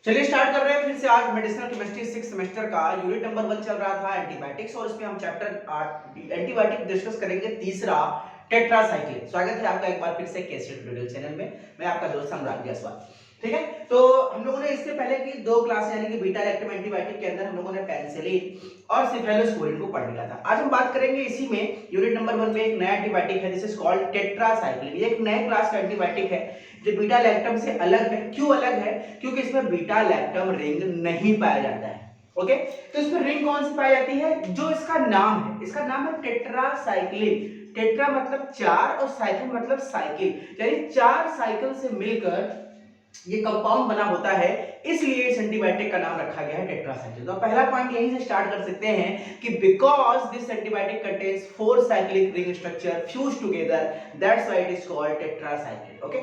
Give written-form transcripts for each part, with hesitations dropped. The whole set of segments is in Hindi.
चलिए स्टार्ट कर रहे हैं फिर से। आज मेडिसिनल केमिस्ट्री 6 सेमेस्टर का यूनिट नंबर 1 चल रहा था एंटीबायोटिक्स, और इसमें हम चैप्टर एंटीबायोटिक डिस्कस करेंगे तीसरा टेट्रासाइक्लिन। स्वागत है आपका एक बार फिर से केमिस्ट्री ट्यूटोरियल चैनल में। मैं आपका दोस्त सम्राट जायसवाल। ठीक है, तो हम लोगों ने इससे पहले की दो क्लास यानी कि बीटा लैक्टम एंटीबायोटिक के अंदर हम लोगों ने पेनिसिलिन और सिफेलोस्पोरिन को पढ़ लिया था। आज हम बात करेंगे इसी में यूनिट नंबर 1 में एक नया एंटीबायोटिक है, दिस इज कॉल्ड टेट्रासाइक्लिन। ये एक नए क्लास का एंटीबायोटिक है जो बीटा लैक्टम से अलग है। क्यों अलग है? क्योंकि इसमें बीटा लैक्टम रिंग नहीं पाया जाता है। ओके, तो इसमें रिंग कौन सी पाई जाती है? जो इसका नाम है, इसका नाम है टेट्रासाइक्लिन। टेट्रा मतलब चार और साइकिल मतलब साइकिल, यानी चार साइकिल से मिलकर ये कंपाउंड बना होता है, इसलिए इस एंटीबायोटिक का नाम रखा गया है टेट्रासाइक्लिन। तो पहला पॉइंट यहीं से स्टार्ट कर सकते हैं कि because this antibiotic contains 4 cyclic ring structure fused together, that's why it is called tetracycline. Okay,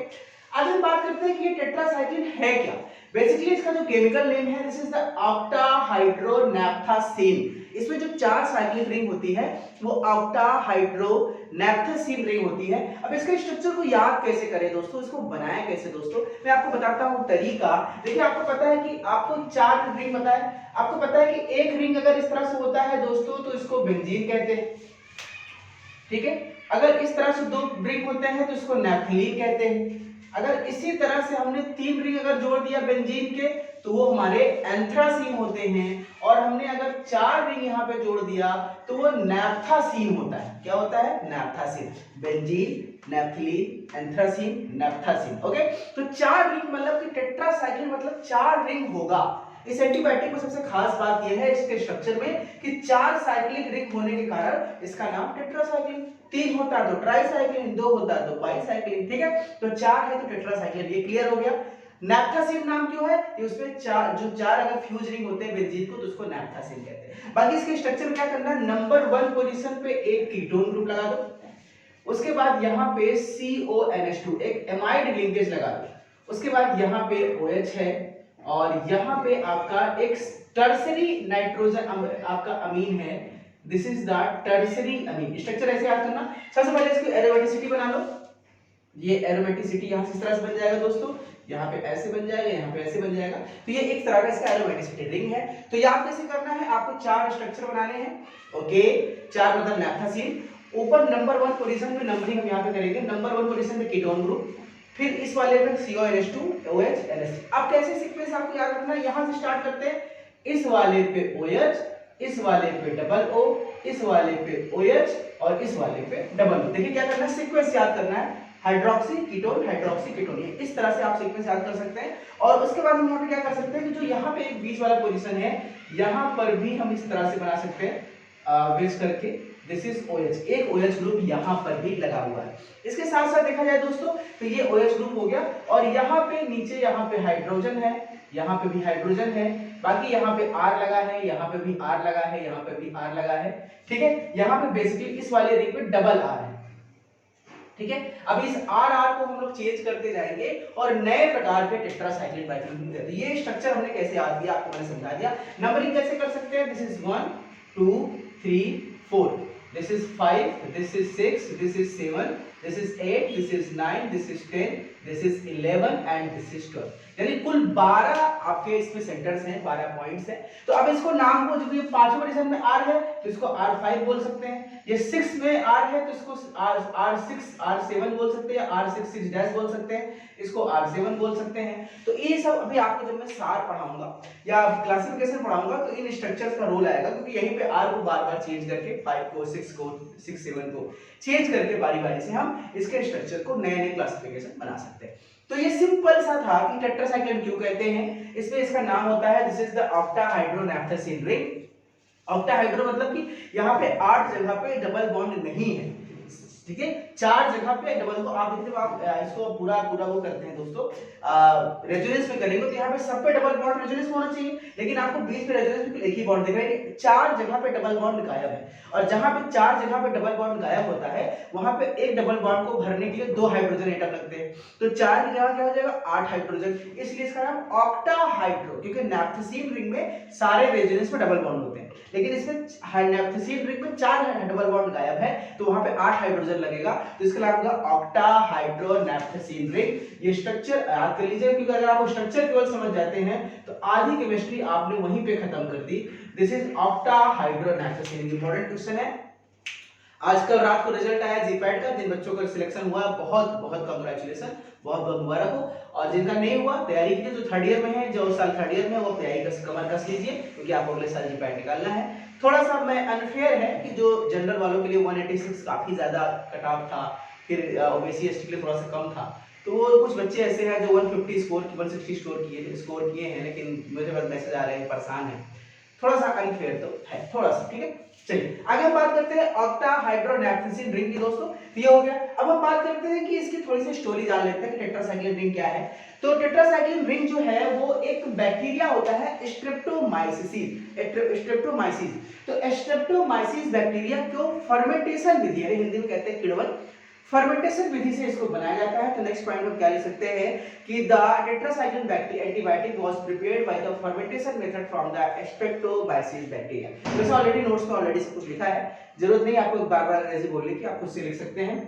आज हम बात करते हैं कि ये टेट्रासाइक्लिन है क्या। बेसिकली इसका जो केमिकल नेम है, दिस इज द ऑक्टाहाइड्रोनैप्थासीन। इसमें जो चार साइक्लिक रिंग होती है वो ऑक्टाहाइड्रोनैप्थासीन रिंग होती है। अब इसके स्ट्रक्चर को याद कैसे करें दोस्तों, इसको बनाया कैसे दोस्तों, मैं आपको बताता हूं तरीका। देखिए, आपको पता है कि आपको चार रिंग पता है, आपको पता है कि एक रिंग अगर इस तरह से होता है दोस्तों तो इसको बेंजीन कहते हैं। ठीक है, अगर इस तरह से दो रिंग होते हैं तो इसको नैप्थलीन कहते हैं। अगर इसी तरह से हमने तीन रिंग अगर जोड़ दिया बेंजीन के तो वो हमारे एंथ्रासीन होते हैं, और हमने अगर चार रिंग यहाँ पे जोड़ दिया तो वो नैप्थासीन होता है। क्या होता है? Naphthacene. Benzene, naphthalene, anthracene, naphthacene. Okay, तो चार रिंग मतलब कि टेट्रासाइक्लिन मतलब चार रिंग होगा। इस एंटीबायोटिक में सबसे खास बात यह है इसके स्ट्रक्चर में कि चार साइक्लिक रिंग होने के कारण इसका नाम टेट्रासाइक्लिन। तीन होता तो ट्राइसाइक्लिन, दो होता तो बाइसाइक्लिन। ठीक है, तो चार है तो टेट्रासाइक्लिन। ये क्लियर हो गया। नैप्थासीन नाम क्यों है? कि उसमें चार अगर फ्यूज रिंग होते हैं बेंजीन को तो उसको नैप्थासीन कहते हैं। बाकी इसके स्ट्रक्चर में क्या करना है, नंबर 1 पोजीशन पे एक कीटोन ग्रुप लगा दो, उसके बाद यहाँ पे CONH2 एक एमाइड लिंकेज लगा दो, उसके बाद यहाँ पे OH है, और यहाँ पे आपका एक टर्सरी नाइट्रोजन आपका अमीन है, this is the tertiary amine. Structure ऐसे याद करना। सबसे पहले इसकी एरोमेटिसिटी बना लो। ये एरोमेटिसिटी यहाँ से इस तरह से बन जाएगा दोस्तों, यहाँ पे ऐसे बन जाएगा, यहाँ पे ऐसे बन जाएगा। तो ये एक तरह का इसका एरोमेटिसिटी रिंग है। तो याद कैसे करना है, आपको चार स्ट्रक्चर बनाने हैं। ओके, चार मतलब नैप्थासीन। ऊपर नंबर 1 पोजीशन में नंबरिंग हम यहाँ पे करेंगे। नंबर 1 पोजीशन में कीटोन ग्रुप, फिर इस वाले में CONH2 OH NH। अब कैसे सीक्वेंस आपको याद रखना है, यहां से स्टार्ट करते हैं। इस वाले पे OH, इस वाले पे डबल O, इस वाले पे OH और इस वाले पे डबल O। देखिए क्या करना है, सीक्वेंस याद करना है। हाइड्रोक्सी कीटोन, हाइड्रोक्सी कीटोन, ये इस तरह से आप सीक्वेंस याद कर सकते हैं। और उसके बाद हम यहाँ पे क्या कर सकते हैं कि जो यहाँ पे एक बीच वाला पोजीशन है, यहाँ पर भी हम इस तरह से बना सकते हैं वेज करके, दिस इज OH। एक OH ग्रुप यहाँ पर भी लगा हुआ है। इसके साथ साथ देखा जाए दोस्तों तो ये OH ग्रुप हो गया, और यहाँ पे नीचे यहाँ पे हाइड्रोजन है, यहाँ पे भी हाइड्रोजन है, बाकी यहाँ पे R लगा है, यहाँ पे भी R लगा है, यहाँ पे भी R लगा है। ठीक है, यहाँ पे बेसिकली इस वाले रिंग पे डबल R है। ठीक है, अब इस R को हम लोग चेंज करते जाएंगे और नए प्रकार के टेट्रासाइक्लिन बाइक्लोरिन देते हैं। ये स्ट्रक्चर हमने कैसे याद किया आपको मैंने समझा दिया। नंबरिंग कैसे कर सकते हैं, this is 1 2 3 4, this is 5, this is 6, this is 7, this is 8, this is 9, this is 10, this is 11 and this is 12। यानी कुल 12 आपके इसमें सेंटर्स हैं, 12 पॉइंट्स हैं। तो अब इसको नाम को, जो ये पांचवें पोजीशन में R है तो इसको R5 बोल सकते हैं, ये 6 में R है तो इसको R6 R7 बोल सकते हैं, R6 6 डैश बोल सकते हैं, इसको R7 बोल सकते हैं। तो ये सब अभी आपको जब मैं सार पढ़ाऊंगा या क्लासिफिकेशन पढ़ाऊंगा तो इन स्ट्रक्चर्स का रोल आएगा, क्योंकि यहीं पे R को बार बार चेंज करके 5 को 6 को 6 7 को चेंज करके बारी बारी से हम इसके स्ट्रक्चर को नए नए क्लासिफिकेशन बना सकते हैं। तो ये सिंपल सा था कि टेट्रासाइक्लिन क्यों कहते हैं। इसमें इसका नाम होता है, दिस इज द ऑक्टाहाइड्रोनैप्थासीन रिंग। ऑक्टाहाइड्रो मतलब कि यहाँ पे 8 जगह पे डबल बॉन्ड नहीं है। ठीक है, 4 जगह पे डबल, को आप देखते हो, आप इसको पूरा वो करते हैं दोस्तों, रेजोनेंस में करेंगे तो यहाँ पे सब पे डबल बॉन्ड रेजोनेंस होना चाहिए, लेकिन आपको बीच में रेजोनेंस में एक ही बॉन्ड दिख रहा है। 4 जगह पे डबल बॉन्ड गायब है, और जहां पे 4 जगह पे डबल बॉन्ड गायब होता है वहां पे एक डबल बॉन्ड को भरने के लिए 2 हाइड्रोजन एटम लगते हैं। तो 4 की जगह क्या हो जाएगा, 8 हाइड्रोजन, इसलिए इसका नाम ऑक्टाहाइड्रो, क्योंकि नैप्थासीन रिंग में सारे रेजोनेंस में डबल बॉन्ड होते हैं, लेकिन इसमें नैप्थासीन रिंग में 4 डबल बॉन्ड गायब है तो वहां पे 8 हाइड्रोजन नजर लगेगा तो इसका नाम होगा ऑक्टा हाइड्रोनैप्थेसीन रिंग। ये स्ट्रक्चर याद कर लीजिए, क्योंकि अगर आप स्ट्रक्चर केवल समझ जाते हैं तो आधी केमिस्ट्री आपने वहीं पे खत्म कर दी। This is octahydronaphthacene. Important question है। आज कल रात को रिजल्ट आया जीपैट का, जिन बच्चों का सिलेक्शन हुआ बहुत बहुत कांग्रेचुलेशन, बहुत बहुत मुबारक हो। और जिनका नहीं हुआ तैयारी कीजिए, जो थर्ड ईयर में है, जो साल थर्ड ईयर में वो तैयारी का कमर कस लीजिए, क्योंकि आपको अगले साल जीपैट निकालना है। थोड़ा सा मैं अनफेयर है कि जो जनरल वालों के लिए 186 काफी ज्यादा कट ऑफ था, फिर ओबीसी एसटी के लिए थोड़ा सा कम था, तो वो कुछ बच्चे ऐसे हैं जो 150 स्कोर 160 स्कोर किए हैं, लेकिन मुझे बस मैसेज आ रहे हैं परेशान है, थोड़ा सा अनफेयर तो है थोड़ा सा, ठीक है। चलिए आगे हम बात करते हैं ऑक्टा हाइड्रोनैप्थेसीन रिंग की दोस्तों, ये हो गया। अब हम बात करते हैं कि इसकी थोड़ी सी स्टोरी जान लेते हैं कि टेट्रासाइक्लिन रिंग क्या है। तो टेट्रासाइक्लिन रिंग जो है वो एक बैक्टीरिया होता है स्ट्रेप्टोमाइसिस। तो स्ट्रेप्टोमाइसिस बैक्टीरिया को फर्मेंटेशन विधि, हिंदी में कहते हैं किण्वन, फर्मेंटेशन विधि से इसको बनाया जाता है। तो नेक्स्ट पॉइंट हम क्या लिख सकते हैं कि the tetracycline antibiotic was prepared by the fermentation method from the Streptomyces bacteria. वैसे ऑलरेडी नोट्स में ऑलरेडी सब कुछ लिखा है, जरूरत नहीं आपको बार-बार अंग्रेजी बोलने की, आप खुद से लिख सकते हैं।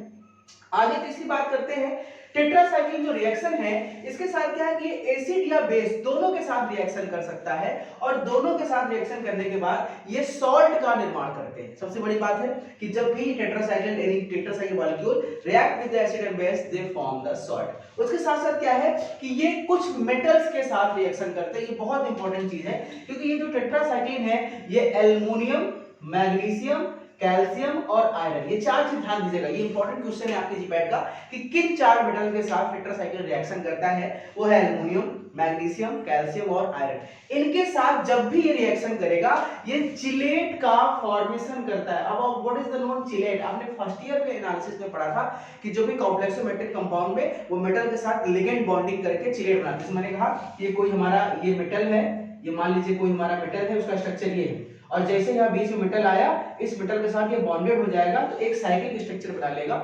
आगे तीसरी बात करते हैं, टेट्रासाइक्लिन जो रिएक्शन है इसके साथ क्या है कि एसिड या बेस दोनों के साथ रिएक्शन कर सकता है, और दोनों के साथ रिएक्शन करने के बाद ये सॉल्ट का निर्माण करते हैं। सबसे बड़ी बात है कि जब भी tetracycline molecule react with the acid and base they form the salt. उसके साथ साथ क्या है कि ये कुछ मेटल्स के साथ रिएक्शन करते हैं, ये बहुत इंपॉर्टेंट चीज है, क्योंकि ये जो टेट्रासाइक्लिन है ये एल्युमिनियम, मैग्नीशियम, कैल्शियम और आयरन, ये चार चीज ध्यान दीजिएगा, ये इंपॉर्टेंट क्वेश्चन है आपके जीपैट का कि किन चार मेटल के साथ टेट्रासाइक्लिन रिएक्शन करता है। वो है एल्युमिनियम, मैग्नीशियम, कैल्शियम और आयरन। इनके साथ जब भी ये रिएक्शन करेगा ये चिलेट का फॉर्मेशन करता है। अब what is the known chelate, आपने फर्स्ट ईयर के एनालिसिस में पढ़ा था कि जो भी कॉम्प्लेक्सोमेट्रिक कंपाउंड में वो मेटल के साथ लिगेंड बॉन्डिंग करके चिलेट बनाते हैं। मैंने कहा ये कोई हमारा ये मेटल है, ये मान लीजिए कोई हमारा मेटल है, उसका स्ट्रक्चर ये है, और जैसे यहाँ बीच में मेटल आया, इस मेटल के साथ ये बॉन्डेड हो जाएगा तो एक साइक्लिक स्ट्रक्चर बना लेगा,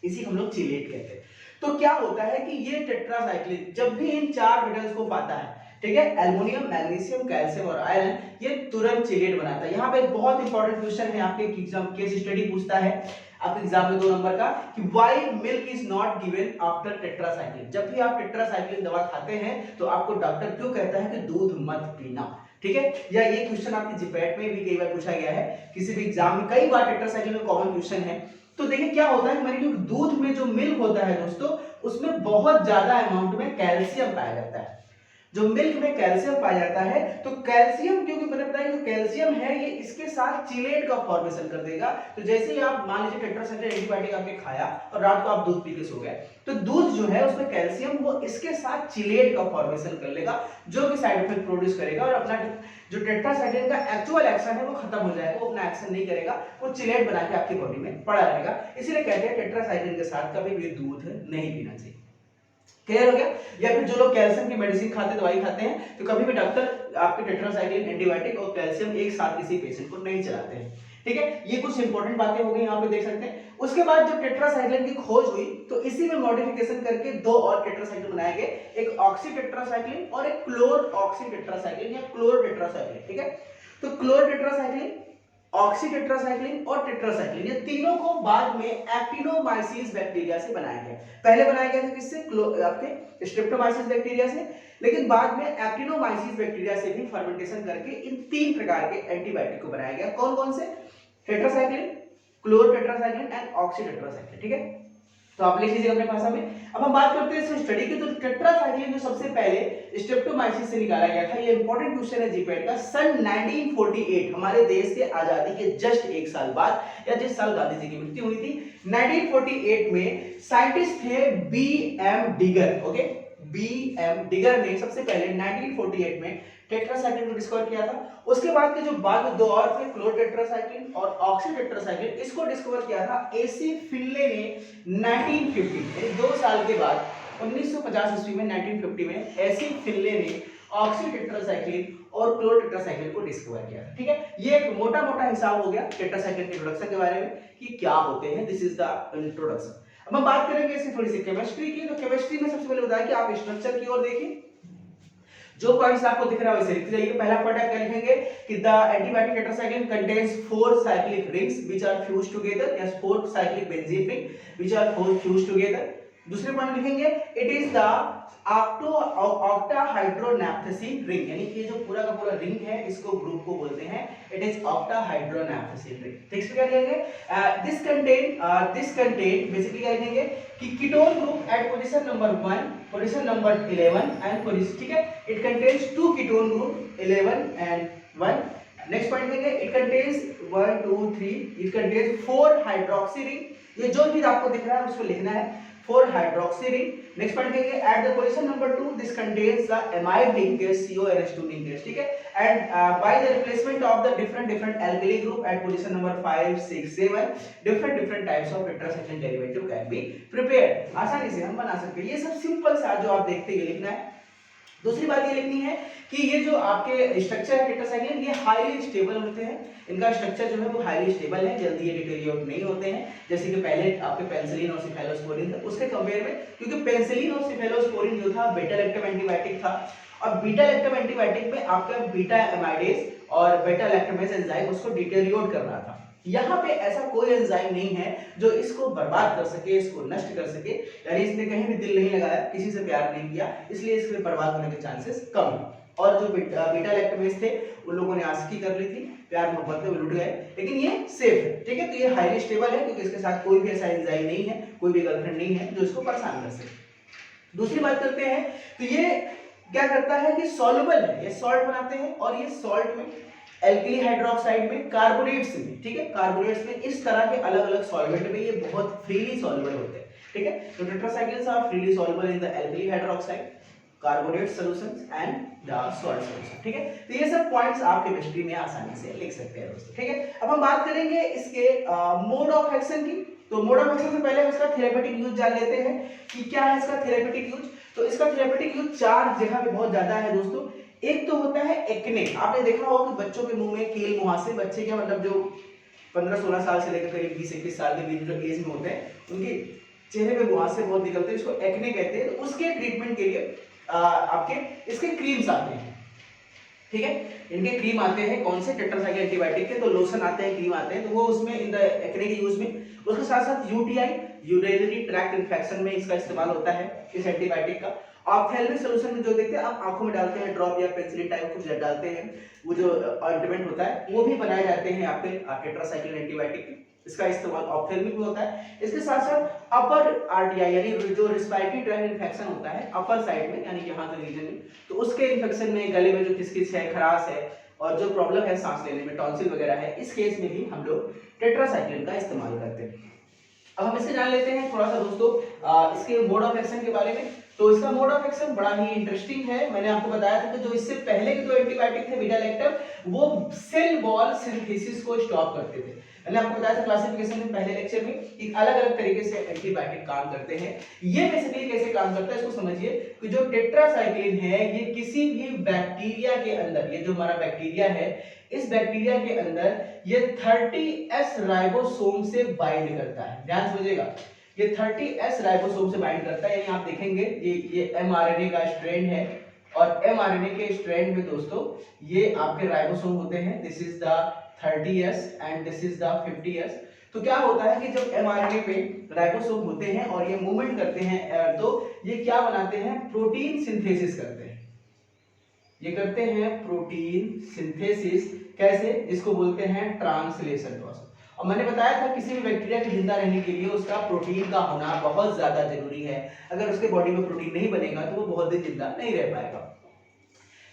इसी हम लोग चिलेट कहते हैं। तो क्या होता है कि ये टेट्रासाइक्लिन जब भी इन चार मेटल्स को पाता है, ठीक है, एल्युमिनियम, मैग्नीशियम, कैल्शियम और आयरन, ये तुरंत चिलेट बनाता है। यहाँ पे एक बहुत इंपॉर्टेंट क्वेश्चन है, आपके एग्जाम केस स्टडी पूछता है आपके एग्जाम में 2 नंबर का कि why milk is not given after tetracycline. जब भी आप टेट्रासाइक्लिन दवा खाते हैं तो आपको डॉक्टर क्यों कहता है कि दूध मत पीना, ठीक है। या ये क्वेश्चन आपके जीपैट में भी कई बार पूछा गया है, किसी भी एग्जाम में कई बार टेट्रासाइक्लिन में कॉमन क्वेश्चन है। तो देखिए क्या होता है, हमारे जो दूध में जो मिल्क होता है दोस्तों, उसमें बहुत ज्यादा अमाउंट में कैल्शियम पाया जाता है। जो मिल्क में कैल्शियम पाया जाता है, तो कैल्शियम, क्योंकि मैंने बताया जो कैल्शियम है ये इसके साथ चिलेट का फॉर्मेशन कर देगा। तो जैसे ही आप मान लीजिए टेट्रासाइक्लिन एंटीबायोटिक आपने खाया और रात को आप दूध पी के सो गए, तो दूध जो है उसमें कैल्शियम वो इसके साथ चिलेट का फॉर्मेशन कर लेगा, जो कि साइड इफेक्ट प्रोड्यूस करेगा, और अपना जो टेट्रासाइक्लिन का एक्चुअल एक्शन है वो खत्म हो जाएगा, वो अपना एक्शन नहीं करेगा, वो चिलेट बना के आपकी बॉडी में पड़ा रहेगा। इसीलिए कहते हैं टेट्रासाइक्लिन के साथ कभी भी दूध नहीं पीना चाहिए। क्लियर हो गया। या फिर जो लोग कैल्शियम की मेडिसिन खाते, दवाई खाते हैं, तो कभी भी डॉक्टर आपके टेट्रासाइक्लिन एंटीबायोटिक और कैल्शियम एक साथ किसी पेशेंट को नहीं चलाते हैं, ठीक है। ये कुछ इंपॉर्टेंट बातें हो गई, यहाँ पे देख सकते हैं। उसके बाद जब टेट्रासाइक्लिन की खोज हुई तो इसी में मॉडिफिकेशन करके 2 और टेट्रासाइक्लिन बनाए गए, एक ऑक्सी टेट्रासाइक्लिन और एक क्लोर ऑक्सी टेट्रासाइक्लिन या क्लोर टेट्रासाइक्लिन, ठीक है। तो क्लोर टेट्रासाइक्लिन, ऑक्सी टेट्रासाइक्लिन और टेट्रासाइक्लिन, ये तीनों को बाद में एक्टिनोमाइसीस बैक्टीरिया से बनाया गया। पहले बनाया गया था किससे, आपके स्ट्रेप्टोमाइसीस बैक्टीरिया से, लेकिन बाद में एक्टिनोमाइसीस बैक्टीरिया से भी फर्मेंटेशन करके इन 3 प्रकार के एंटीबायोटिक को बनाया गया। कौन कौन से, tetracycline, chlortetracycline and oxytetracycline, ठीक है। तो आप लिख लीजिए अपने भाषा में। अब हम बात करते हैं इसकी स्टडी की। तो टेट्रासाइक्लिन जो सबसे पहले स्ट्रेप्टोमाइसिस से निकाला गया था, ये इंपॉर्टेंट क्वेश्चन है जीपैट का। सन 1948 हमारे देश के आजादी के जस्ट 1 साल बाद, या जिस साल गांधी जी की मृत्यु हुई थी, 1948 में साइंटिस्ट थे BM. Digger, okay. BM. Digger ने सबसे पहले 1948 में टेट्रासाइक्लिन को डिस्कवर किया था। उसके बाद के जो बाद में 2 और थे, क्लोर टेट्रासाइक्लिन और ऑक्सी टेट्रासाइक्लिन, इसको डिस्कवर किया था एसी फिनले ने 1950, 2 साल के बाद 1950 ईस्वी में 1950 में एसी फिनले ने ऑक्सी टेट्रासाइक्लिन और क्लोर टेट्रासाइक्लिन को डिस्कवर किया था, ठीक है। ये एक मोटा मोटा हिसाब हो गया टेट्रासाइक्लिन के इंट्रोडक्शन के बारे में कि क्या होते हैं। This is the introduction. अब हम बात करेंगे इसकी थोड़ी सी केमिस्ट्री की। तो केमिस्ट्री में सबसे पहले बताया कि आप स्ट्रक्चर की ओर देखिए। जो पॉइंट्स आपको दिख रहा है वैसे लिखते जाइए। पहला पॉइंट आप क्या लिखेंगे कि the antibiotic tetracycline contains 4 cyclic rings which are fused together, या 4 cyclic benzene ring which are fused together. दूसरे पॉइंट लिखेंगे it is the octahydronaphthacene ring, यानी कि जो पूरा का पूरा रिंग है इसको ग्रुप को बोलते हैं it is octahydronaphthacene ring. Next क्या लिखेंगे दिस कंटेन बेसिकली क्या लिखेंगे कि ketone group at position number 1, position number 11 and position, ठीक है, it contains 2 ketone group 11 and 1। Next point लिखेंगे it contains 1 2 3, it contains 4 hydroxy ring. ये जो भी आपको दिख रहा है उसको लिखना है 4 हाइड्रोक्सी रिंग। नेक्स्ट पॉइंट लिखेंगे at the position number 2 this contains the amide ring gas CONH2 ring gas, ठीक है, and by the replacement of the different alkali group at position number 5 6 7 different types of tetracycline derivative can be prepared. आसानी से हम बना सकते हैं। ये सब सिंपल सा जो आप देखते हैं लिखना है। दूसरी बात ये लिखनी है कि ये जो आपके स्ट्रक्चर है टेट्रासाइक्लिन ये हाईली स्टेबल होते हैं। इनका स्ट्रक्चर जो है वो हाईली स्टेबल है, जल्दी ये डिटेरियोरेट नहीं होते हैं, जैसे कि पहले आपके पेनिसिलिन और सिफेलोस्पोरिन था उसके कंपेयर में, क्योंकि पेनिसिलिन और सिफेलोस्पोरिन जो था बीटा लैक्टम एंटीबायोटिक था, और बीटा लैक्टम एंटीबायोटिक में आपका बीटा एमाइडेज और बीटा लैक्टमेज एंजाइम उसको डिटेरियोरेट कर रहा था। यहाँ पे ऐसा कोई एंजाइम नहीं है जो इसको बर्बाद कर सके, इसको नष्ट कर सके, यानी इसने कहीं भी दिल नहीं लगाया, किसी से प्यार नहीं किया, इसलिए इसके बर्बाद होने के चांसेस कम है। और जो बीटा लैक्टमेज थे उन लोगों ने आशिकी कर ली थी, प्यार मोहब्बत में लुट गए, लेकिन ये सेफ है, ठीक है। तो ये हाईली स्टेबल है क्योंकि इसके साथ कोई भी ऐसा एंजाइम नहीं है, कोई भी गर्लफ्रेंड नहीं है जो इसको परेशान कर सके। दूसरी बात करते हैं तो ये क्या करता है कि सॉल्युबल है, ये सॉल्ट बनाते हैं, और ये सॉल्ट में एल्कली हाइड्रोक्साइड में, कार्बोनेट्स में, ठीक है, कार्बोनेट्स में, इस तरह के अलग अलग सॉल्वेंट में ये बहुत फ्रीली सॉल्युबल होते हैं, ठीक है। तो tetracyclines are freely soluble in the alkali hydroxide, carbonate solutions and the salt solution, ठीक है। तो ये सब पॉइंट्स आप केमिस्ट्री में आसानी से लिख सकते हैं दोस्तों, ठीक है। अब हम बात करेंगे इसके मोड ऑफ एक्शन की। तो मोड ऑफ एक्शन से पहले हम इसका थेरेपेटिक यूज जान लेते हैं कि क्या है इसका थेरेपेटिक यूज। तो इसका थेरेपेटिक यूज 4 जगह पे बहुत ज्यादा है दोस्तों। एक तो होता है एक्ने, आपने देखा होगा कि बच्चों के मुंह में कील मुहासे, बच्चे के मतलब जो 15-16 साल से लेकर करीब 20-21 साल के बीच जो एज में होते हैं उनके चेहरे पे मुहासे बहुत निकलते हैं, इसको एक्ने कहते हैं। तो उसके ट्रीटमेंट के लिए आपके इसके क्रीम्स आते हैं, ठीक है, इनके क्रीम आते हैं कौन से, टेट्रासाइक्लिन एंटीबायोटिक के। तो लोशन आते हैं, क्रीम आते हैं, तो वो उसमें इन द एक्ने के यूज में। उसके साथ साथ यूटीआई, यूरिनरी ट्रैक्ट इन्फेक्शन में इसका इस्तेमाल होता है इस एंटीबायोटिक का। ऑप्थेल्मिक सॉल्यूशन में जो देखते हैं आप आंखों में डालते हैं, ड्रॉप या पेंसिलिन टाइप कुछ डालते हैं, वो जो ऑइंटमेंट होता है वो भी बनाए जाते हैं आपके टेट्रासाइक्लिन एंटीबायोटिक के। इसका इस्तेमाल ऑप्थेल्मिक में होता है। इसके साथ साथ अपर आरटीआई यानी जो रिस्पायरेटरी ट्रैक्ट इन्फेक्शन होता है अपर साइड में, यानी यहाँ के रीजन में, तो उसके इन्फेक्शन में, गले में जो किसकिस है, खराश है, और जो प्रॉब्लम है सांस लेने में, टॉन्सिल वगैरह है, इस केस में भी हम लोग टेट्रासाइक्लिन का इस्तेमाल करते हैं। अब हम इसे जान लेते हैं थोड़ा सा दोस्तों इसके मोड ऑफ एक्शन के बारे में। तो इसका मोड ऑफ एक्शन बड़ा ही इंटरेस्टिंग है। मैंने आपको बताया था कि जो इससे पहले के 2 एंटीबायोटिक थे बीटा लैक्टम, वो सेल वॉल सिंथेसिस को स्टॉप करते थे। मैंने आपको बताया था क्लासिफिकेशन में पहले लेक्चर में कि अलग अलग तरीके से एंटीबायोटिक काम करते हैं। ये बेसिकली कैसे काम करता है इसको समझिए कि जो टेट्रासाइक्लिन है ये किसी भी बैक्टीरिया के अंदर, ये जो हमारा बैक्टीरिया है, इस बैक्टीरिया के अंदर ये 30S राइबोसोम से बाइंड करता है। ध्यान समझिएगा, ये 30S राइबोसोम से बाइंड करता है, यानी आप देखेंगे ये mRNA का स्ट्रैंड है, और mRNA के स्ट्रैंड में दोस्तों ये आपके राइबोसोम होते हैं। This is the 30S and this is the 50S। तो क्या होता है कि जब mRNA पे राइबोसोम होते हैं और ये मूवमेंट करते हैं, तो ये क्या बनाते हैं, प्रोटीन सिंथेसिस करते हैं। ये करते हैं प्रोटीन सिंथेसिस, कैसे, जिसको बोलते हैं ट्रांसलेशन प्रोसेस। और मैंने बताया था किसी भी बैक्टीरिया के जिंदा रहने के लिए उसका प्रोटीन का होना बहुत ज्यादा जरूरी है। अगर उसके बॉडी में प्रोटीन नहीं बनेगा तो वो बहुत दिन जिंदा नहीं रह पाएगा।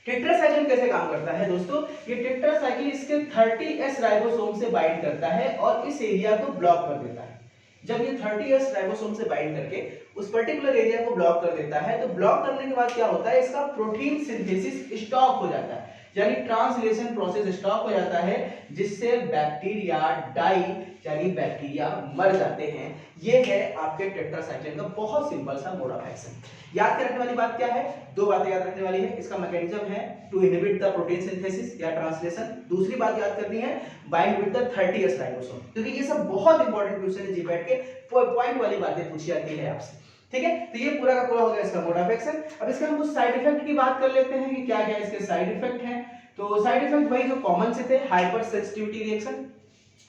टेट्रासाइक्लिन कैसे काम करता है दोस्तों, ये टेट्रासाइक्लिन इसके 30S राइबोसोम से बाइंड करता है और इस एरिया को ब्लॉक कर देता है। जब ये 30S राइबोसोम से बाइंड करके उस पर्टिकुलर एरिया को ब्लॉक कर देता है, तो ब्लॉक करने के बाद क्या होता है, इसका प्रोटीन सिंथेसिस स्टॉप हो जाता है, यानी ट्रांसलेशन प्रोसेस स्टॉप हो जाता है, जिससे बैक्टीरिया डाई यानी बैक्टीरिया मर जाते हैं। ये है आपके टेट्रासाइक्लिन का बहुत सिंपल सा मोड ऑफ एक्शन। याद करने वाली बात क्या है, 2 बातें याद रखने वाली है। इसका मैकेनिज्म है to inhibit the protein synthesis या ट्रांसलेशन। दूसरी बात याद करनी है, bind with the 30S ribosome, क्योंकि ये सब बहुत इंपॉर्टेंट क्वेश्चन है जीपैट के, पॉइंट वाली बातें पूछी जाती है आपसे। ठीक है, तो ये पूरा का पूरा हो गया इसका मोड ऑफ एक्शन। अब इसके हम कुछ साइड इफेक्ट की बात कर लेते हैं कि क्या क्या इसके साइड इफेक्ट हैं। तो साइड इफेक्ट वही जो कॉमन से थे, हाइपर सेंसिटिविटी रिएक्शन,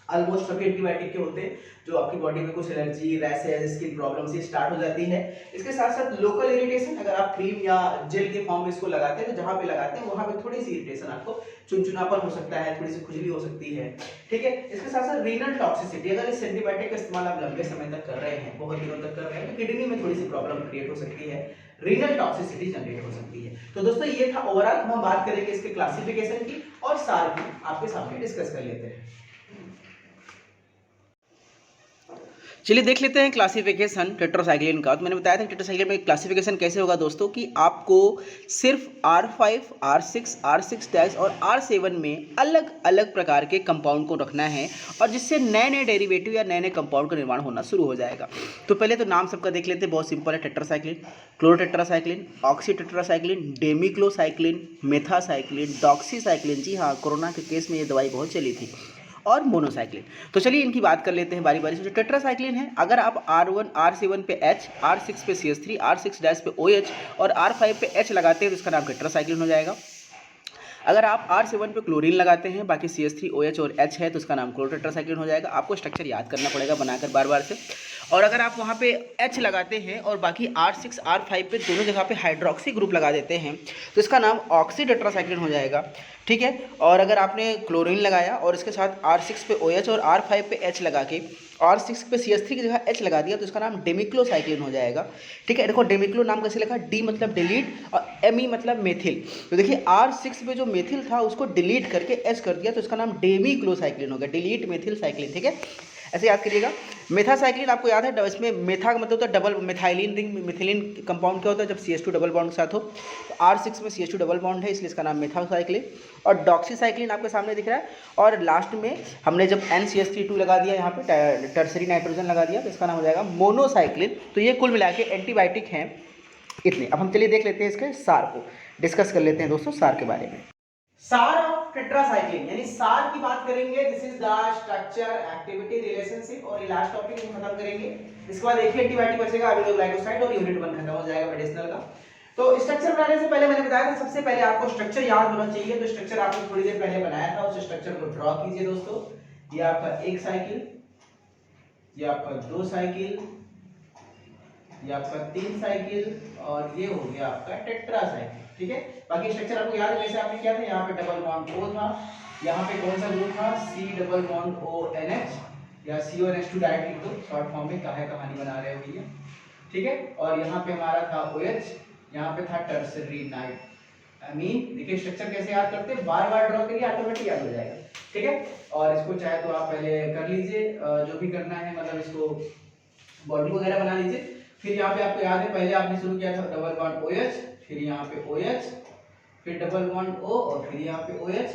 ऑलमोस्ट सभी एंटीबायोटिक के होते हैं, जो आपकी बॉडी में कुछ एलर्जी, रैशेस, स्किन प्रॉब्लम से स्टार्ट हो जाती है। इसके साथ साथ लोकल इरिटेशन, अगर आप क्रीम या जेल के फॉर्म में इसको लगाते हैं तो जहां पे लगाते हैं वहां पे थोड़ी सी इरिटेशन, आपको चुनचुनापन हो सकता है, थोड़ी सी खुजली हो सकती है। ठीक है, इसके साथ साथ रीनल टॉक्सिसिटी, अगर इस एंटीबायोटिक का इस्तेमाल आप लंबे समय तक कर रहे हैं, बहुत दिनों तक कर रहे हैं, तो किडनी में थोड़ी सी प्रॉब्लम क्रिएट हो सकती है, रीनल टॉक्सिसिटी जनरेट हो सकती है। तो दोस्तों ये था ओवरऑल, हम बात करेंगे इसके क्लासिफिकेशन की और सार की आपके सामने डिस्कस कर लेते हैं। चलिए देख लेते हैं क्लासिफिकेशन टेट्रासाइक्लिन का। तो मैंने बताया था टेट्रासाइक्लिन में क्लासिफिकेशन कैसे होगा दोस्तों, कि आपको सिर्फ R5, R6, R6- और R7 में अलग अलग प्रकार के कंपाउंड को रखना है, और जिससे नए नए डेरिवेटिव या नए नए कंपाउंड का निर्माण होना शुरू हो जाएगा। तो पहले तो नाम सबका देख लेते हैं, बहुत सिंपल है। टेट्रासाइक्लिन, क्लोरोटेट्रासाइक्लिन, ऑक्सीटेट्रासाइक्लिन, डेमिक्लोसाइक्लिन, मेथासाइक्लिन, डॉक्सीसाइक्लिन, जी हाँ, कोरोना के केस में ये दवाई बहुत चली थी, और मोनोसाइक्लिन। तो चलिए इनकी बात कर लेते हैं बारी बारी से। जो टेट्रासाइक्लिन है, अगर आप R7 पे H, R6 पे CH3, R6- पे OH और R5 पे H लगाते हैं तो इसका नाम टेट्रासाइक्लिन हो जाएगा। अगर आप R7 पे क्लोरीन लगाते हैं, बाकी CH3, OH और H है, तो इसका नाम क्लोरोटेट्रासाइक्लिन हो जाएगा। आपको स्ट्रक्चर याद करना पड़ेगा बनाकर बार बार से। और अगर आप वहाँ पे H लगाते हैं और बाकी R6, R5 पे दोनों जगह पे हाइड्रोक्सी ग्रुप लगा देते हैं तो इसका नाम ऑक्सीटेट्रासाइक्लिन हो जाएगा। ठीक है, और अगर आपने क्लोरीन लगाया और इसके साथ R6 पे OH और R5 पे H लगा के R6 पे CH3 की जगह H लगा दिया तो इसका नाम डेमिक्लोसाइक्लिन हो जाएगा। ठीक है, देखो डेमिक्लो नाम कैसे लिखा, D मतलब डिलीट और ME मतलब मेथिल। तो देखिए R6 पे जो मेथिल था उसको डिलीट करके H कर दिया तो इसका नाम डेमिक्लोसाइक्लिन हो गया, डिलीट मेथिल साइक्लिन। ठीक है, ऐसे याद करिएगा। मेथासाइक्लिन आपको याद है, इसमें मेथा का मतलब होता है double, methylene ring, methylene compound क्या होता है जब CH2 डबल बॉन्ड के साथ हो, तो R6 में CH2 डबल बॉन्ड है, इसलिए इसका नाम मेथासाइक्लिन। और डॉक्सीसाइक्लिन आपके सामने दिख रहा है, और लास्ट में हमने जब NCH3 लगा दिया, यहाँ पे टर्सरी नाइट्रोजन लगा दिया तो इसका नाम हो जाएगा मोनोसाइक्लिन। तो ये कुल मिला के एंटीबायोटिक हैं इतने। अब हम चलिए देख लेते हैं इसके सार को, डिस्कस कर लेते हैं दोस्तों सार के बारे में। सार ऑफ टेट्रासाइक्लिन, यानी सार की बात करेंगे, this is the structure, activity, relationship, और लास्ट टॉपिक हम खत्म करेंगे। इसके बाद एक ही एंटीबायोटिक बचेगा, अमीनोग्लाइकोसाइड, और यूनिट 1 खत्म हो जाएगा मेडिसिनल का। तो स्ट्रक्चर बनाने से पहले मैंने बताया था सबसे पहले आपको स्ट्रक्चर याद होना चाहिए। तो स्ट्रक्चर आपने थोड़ी देर पहले बनाया था, उस स्ट्रक्चर को ड्रॉ कीजिए दोस्तों। ये आपका एक साइकिल, ये आपका दो साइकिल, ये आपका 3 साइकिल, और ये हो गया आपका टेट्रासाइकिल। ठीक है, बाकी स्ट्रक्चर आपको याद है जैसे आपने किया था, यहाँ पे डबल बॉन्ड O था, यहाँ पे कौन सा ग्रुप था, C डबल बॉन्ड ONH, या CONH2 डायरेक्ट लिख दो शॉर्ट फॉर्म में, काहे कहानी बना रहे हो भैया। ठीक है, और यहाँ पे हमारा था OH, यहाँ पे था टर्सरी नाइट अमीन। देखिए स्ट्रक्चर कैसे याद करते हैं, बार बार ड्रॉ करिए, ऑटोमेटिक याद हो जाएगा। ठीक है, और इसको चाहे तो आप पहले कर लीजिए, जो भी करना है, मतलब इसको बॉडी वगैरह बना लीजिए। फिर यहाँ पे आपको याद है पहले आपने शुरू किया था डबल बॉन्ड OH, फिर यहाँ पे OH, फिर डबल बॉन्ड O, और फिर यहाँ पे OH।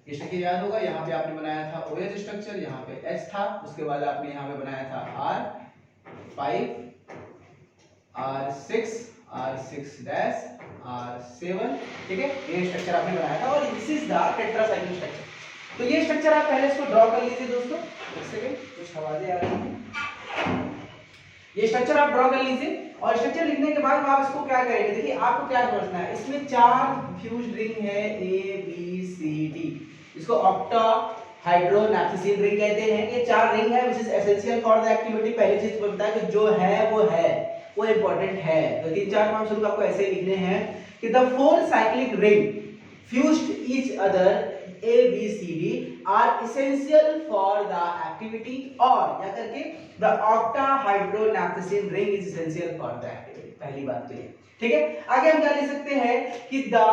ये स्ट्रक्चर याद होगा, यहाँ पे आपने बनाया था OH स्ट्रक्चर, यहाँ पे H था, उसके बाद आपने यहाँ पे बनाया था R5, R6, R6- R7। ठीक है, ये स्ट्रक्चर आपने बनाया था, और this is the tetracycline structure. तो ये स्ट्रक्चर आप पहले इसको ड्रॉ कर लीजिए दोस्तों। एक सेकंड, कुछ आवाजें आ रही हैं। ये स्ट्रक्चर आप ड्रॉ कर लीजिए, और स्ट्रक्चर लिखने के बाद आप इसको क्या करेंगे, देखिए आपको क्या समझना है, इसमें 4 फ्यूज्ड रिंग है ABCD, इसको ऑक्टा हाइड्रोनैप्सिसिन रिंग कहते हैं। ये 4 रिंग है, which is essential for the activity. पहली चीज तो बताया कि जो है वो इंपॉर्टेंट है, तो 3-4 शुरू आपको ऐसे ही लिखने हैं कि the 4 cyclic ring fused each other ABCD are essential for the activity, और या करके the octahydronaphthalene ring is essential for the activity। पहली बात तो ये। ठीक है, आगे हम क्या लिख सकते हैं कि the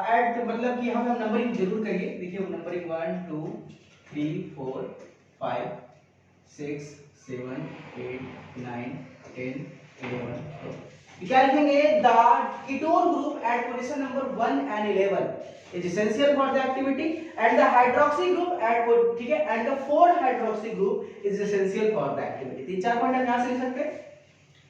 at मतलब कि यहाँ पे हम नंबरिंग जरूर करिए। देखिए नंबरिंग 1 2 3 4 5 6 7 8 9 10 11। क्या लिखेंगे, the ketone group at position number 1 and 11 is essential for the activity, and the hydroxy group at, ठीक है, and the 4 hydroxy group is essential for the activity। 3-4 point हम यहाँ से लिख सकते हैं।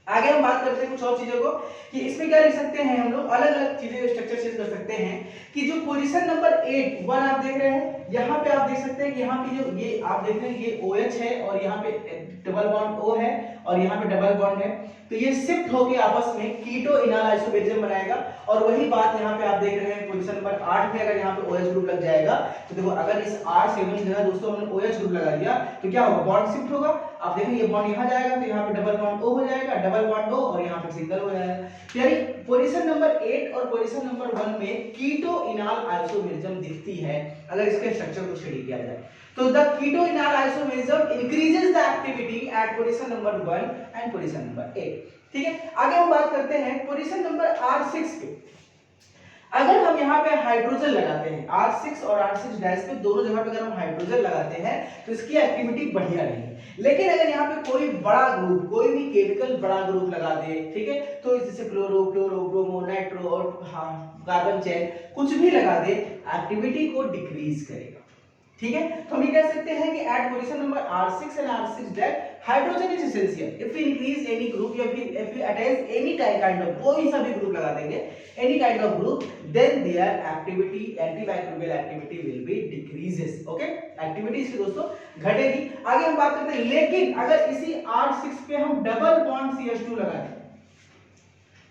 आगे हम बात करते हैं कुछ और चीजों को कि इसमें क्या लिख सकते हैं हम लोग, अलग अलग चीजें स्ट्रक्चर चेंज कर सकते हैं कि जो पोजीशन नंबर 8 1 आप देख रहे हैं, यहाँ पे आप देख सकते हैं कि यहाँ पे जो ये आप देख रहे हैं ये OH है और यहाँ पे डबल बॉन्ड O है और यहाँ पे डबल बॉन्ड है, तो ये शिफ्ट होके आपस में कीटो इनॉल आइसोमेरिज्म बनाएगा। और वही बात यहाँ पे आप देख रहे हैं पोजीशन नंबर 8 में अगर यहाँ पे OH ग्रुप लग जाएगा तो देखो अगर इस R7 की जगह दोस्तों हमने OH ग्रुप लगा दिया तो क्या होगा, बॉन्ड शिफ्ट होगा। आप देखें ये बॉन्ड यहाँ जाएगा तो यहाँ पे डबल बॉन्ड O हो जाएगा, डबल बॉन्ड O और यहाँ पे सिंगल हो जाएगा। यानी पोजीशन नंबर 8 और पोजीशन नंबर 1 में कीटो इनॉल आइसोमेरिज्म दिखती है अगर इसके स्ट्रक्चर को स्टडी किया जाए। तो the keto enol isomerism increases the activity at position number 1 and position number 8। ठीक है, आगे हम बात करते हैं पोजीशन नंबर R6 पे। अगर हम यहाँ पे हाइड्रोजन लगाते हैं R6 और R6 डैश पे दोनों जगह पे अगर हम हाइड्रोजन लगाते हैं तो इसकी एक्टिविटी बढ़िया रहेगी। लेकिन अगर यहाँ पे कोई बड़ा ग्रुप, कोई भी केमिकल बड़ा ग्रुप लगा दे, ठीक है, तो जैसे क्लोरो, फ्लोरो, ब्रोमो, नाइट्रो और कार्बन चेन कुछ भी लगा दे, एक्टिविटी को डिक्रीज करेगा। ठीक है, तो हम ये कह सकते हैं कि at position number R6 and R6 dash hydrogen is essential. If we increase any group या फिर if we attach any kind of, कोई सा भी ग्रुप लगा देंगे, any kind of group, then their activity, antimicrobial activity will be decreases. Okay, activity इसकी दोस्तों घटेगी। आगे हम बात करते हैं, लेकिन अगर इसी R6 पे हम डबल बॉन्ड CH2 लगा दें,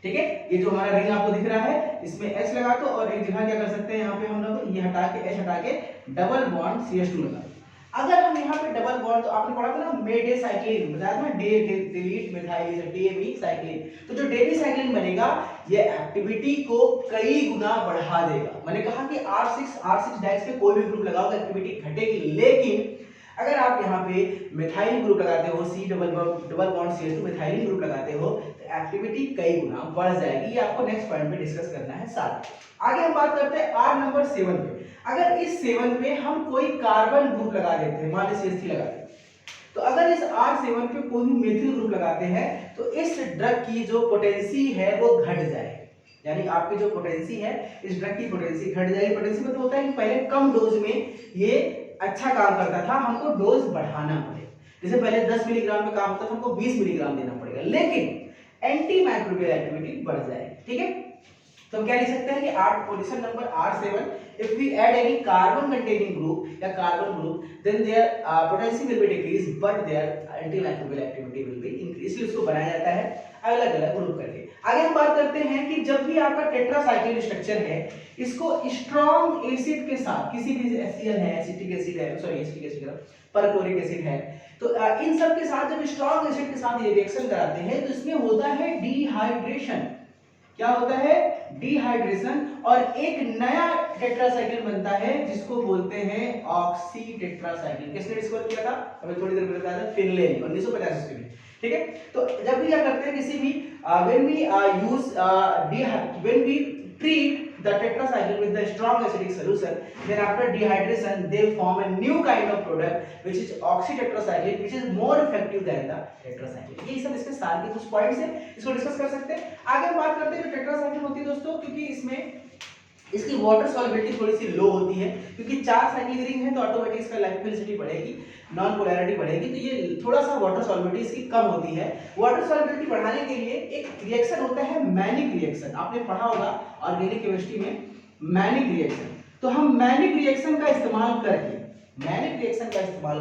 ठीक है, ये जो हमारा रिंग आपको दिख रहा है इसमें H लगा दो और एक जगह क्या कर सकते हैं, यहाँ पे हम लोग ये हटा के H हटा के डबल बॉन्ड CH2 लगा दो। अगर हम यहाँ पे डबल बॉन्ड, तो आपने पढ़ा था ना मेडे साइक्लिन, बताया था day delete methyl Demi cyclin, तो जो डेमी साइक्लिन बनेगा ये एक्टिविटी को कई गुना बढ़ा देगा। मैंने कहा कि R6 डैश पे कोई भी ग्रुप लगाओ तो एक्टिविटी घटेगी, लेकिन अगर आप यहाँ पे मिथाइल ग्रुप लगाते हो, C double bond CH2 methyl group लगाते हो तो एक्टिविटी कई गुना बढ़ जाएगी। ये आपको नेक्स्ट पॉइंट पे डिस्कस करना है साथ। आगे हम बात करते हैं R नंबर 7 पे। अगर इस 7 पे हम कोई कार्बन ग्रुप लगा देते हैं, मान लीजिए CH3 लगाते हैं, तो अगर इस R7 पे कोई भी मेथिल ग्रुप लगाते हैं तो इस ड्रग की जो पोटेंसी है वो घट जाएगी। यानी आपकी जो पोटेंसी है, इस ड्रग की पोटेंसी घट जाएगी। पोटेंसी मतलब होता है कि पहले कम डोज में ये अच्छा काम करता था, हमको डोज बढ़ाना पड़ेगा। जैसे पहले 10 मिलीग्राम में काम होता था, हमको 20 मिलीग्राम देना पड़ेगा, लेकिन एंटी माइक्रोबियल एक्टिविटी बढ़ जाएगी। ठीक है, तो हम क्या लिख सकते हैं कि at position number R7 if we add any carbon containing group या carbon group then their potency will be decrease but their antimicrobial activity will be increase. इसलिए उसको बनाया जाता है अलग अलग ग्रुप करके। आगे हम बात करते हैं कि जब भी आपका टेट्रासाइक्लिन स्ट्रक्चर है, इसको स्ट्रॉन्ग एसिड के साथ, किसी भी HCl है, एसिटिक एसिड है, sorry acetic acid perchloric acid है, तो इन सब के साथ जब स्ट्रॉन्ग एसिड के साथ ये रिएक्शन कराते हैं तो इसमें होता है डिहाइड्रेशन। क्या होता है? डिहाइड्रेशन, और एक नया टेट्रासाइक्लिन बनता है जिसको बोलते हैं ऑक्सी टेट्रासाइक्लिन। किसने डिस्कवर किया था? अभी थोड़ी देर पहले बताया था, फिनले ने 1985 में। ठीक है, तो जब भी क्या करते हैं किसी भी when we treat the tetracycline with the strong acidic solution, then after dehydration they form a new kind of product which is oxytetracycline, which is more effective than the tetracycline। ये सब इसके साथ के कुछ पॉइंट्स हैं, इसको डिस्कस कर सकते हैं। आगे हम बात करते हैं जो टेट्रासाइक्लिन होती है दोस्तों, क्योंकि इसमें इसकी वाटर सॉल्युबिलिटी थोड़ी सी लो होती है, क्योंकि 4 साइक्लिक रिंग है तो ऑटोमेटिक इसका लाइपोफिलिसिटी बढ़ेगी, नॉन पोलैरिटी बढ़ेगी, तो ये थोड़ा सा वाटर सॉल्युबिलिटी इसकी कम होती है। वाटर सॉल्युबिलिटी बढ़ाने के लिए एक रिएक्शन होता है मैनिक रिएक्शन, आपने पढ़ा होगा ऑर्गेनिक केमिस्ट्री में मैनिक रिएक्शन। तो हम मैनिक रिएक्शन का इस्तेमाल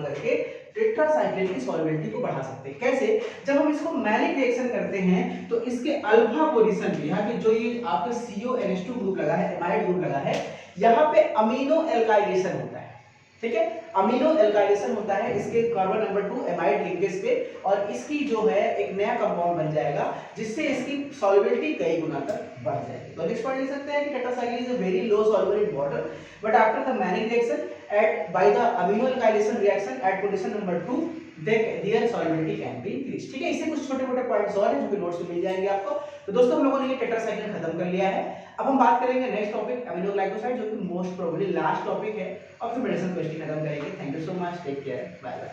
करके टेट्रासाइक्लिन की सॉल्युबिलिटी को बढ़ा सकते हैं। कैसे? जब हम इसको मैनिक रिएक्शन करते हैं तो इसके अल्फा पोजीशन पे, यहाँ पे जो ये आपका CONH2 ग्रुप लगा है, एमाइड ग्रुप लगा है, यहाँ पे अमीनो एल्काइलेशन होता है। ठीक है, अमीनो एल्काइलेशन होता है इसके कार्बन नंबर 2 एमाइड लिंकेज पे, और इसकी जो है एक नया कंपाउंड बन जाएगा जिससे इसकी सॉल्युबिलिटी कई गुना तक बढ़ जाएगी। तो नेक्स्ट पॉइंट लिख सकते हैं कि tetracycline is a very low soluble in water, but after the manic reaction at by the amino alkylation reaction at position number 2 their solubility can be increased। ठीक है, इससे कुछ छोटे-मोटे पॉइंट्स और हैं जो कि नोट्स में मिल जाएंगे आपको। तो दोस्तों हम लोगों ने ये टेट्रासाइक्लिन खत्म कर लिया है। अब हम बात करेंगे नेक्स्ट टॉपिक अमीनोग्लाइकोसाइड, जो कि मोस्ट प्रोबेबली लास्ट टॉपिक है, और फिर मेडिसिन क्वेश्चन खत्म करेंगे। Thank you so much, take care, bye bye.